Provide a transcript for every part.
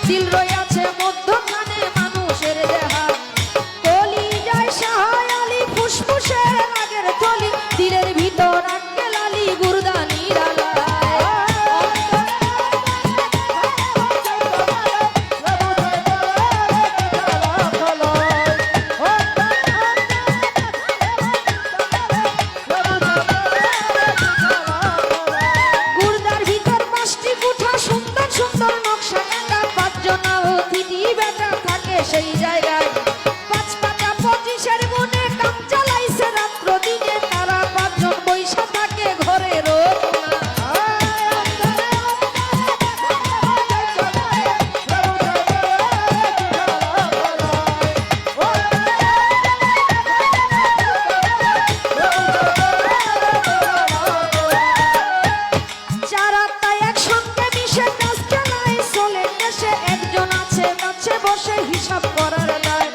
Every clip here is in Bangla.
দিল রয়েছে মধ্যখানে মানুষের দেহা কলি যায় সাহায় আলী ফুসফুসে আগের থলি দিলের ভিতর আক্কেল আলী গুরদানি সেই জায়গায় ৫ টাকা ২৫-এর গুণে কাম চালাইছে রাত্র দিনে তারা ৫ জন বৈশা থাকে ঘরের যারা তাই একসঙ্গে মিশে কাজ চালায় চলে দেশে একজন আছে কাছে বসে হিসাব করার নাই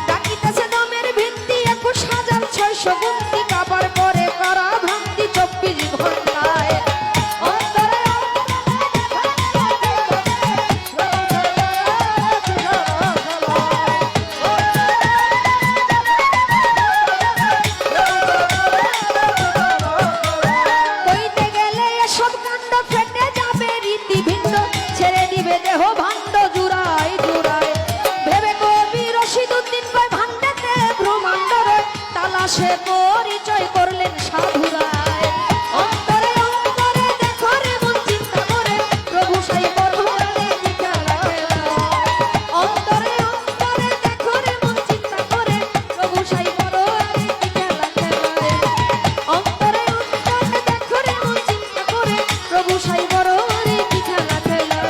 ডাকিতেছে দমের ভিত্তি ২১,৬০০ গুন্তি কাবার পরে করা ভ্রান্তি ২৪ ঘন্টায় অন্তরে কইতে গেলে এসব কাণ্ড ফেটে যাবে রীতি ভিন্ন ছেড়ে দিবে দেহ ভাণ্ড জুড়াই জুড়াই ভেবে কবি রশিদউদ্দিন কয় ভাণ্ডেতে ব্রহ্মাণ্ড রয় তালাশে পরিচয় করলেন সাধুরায় অন্তরে অন্তরে দেখো রে মন চিন্তা করে প্রভু সাই পরমারে কি খেলা খেলা অন্তরে অন্তরে দেখো রে মন চিন্তা করে প্রভু সাই পরমারে কি খেলা খেলা অন্তরে অন্তরে দেখো রে মন চিন্তা করে প্রভু সাই পরমারে কি খেলা খেলা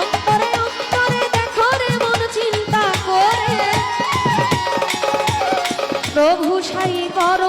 অন্তরে অন্তরে দেখো রে মন চিন্তা করে প্রভু সাই পর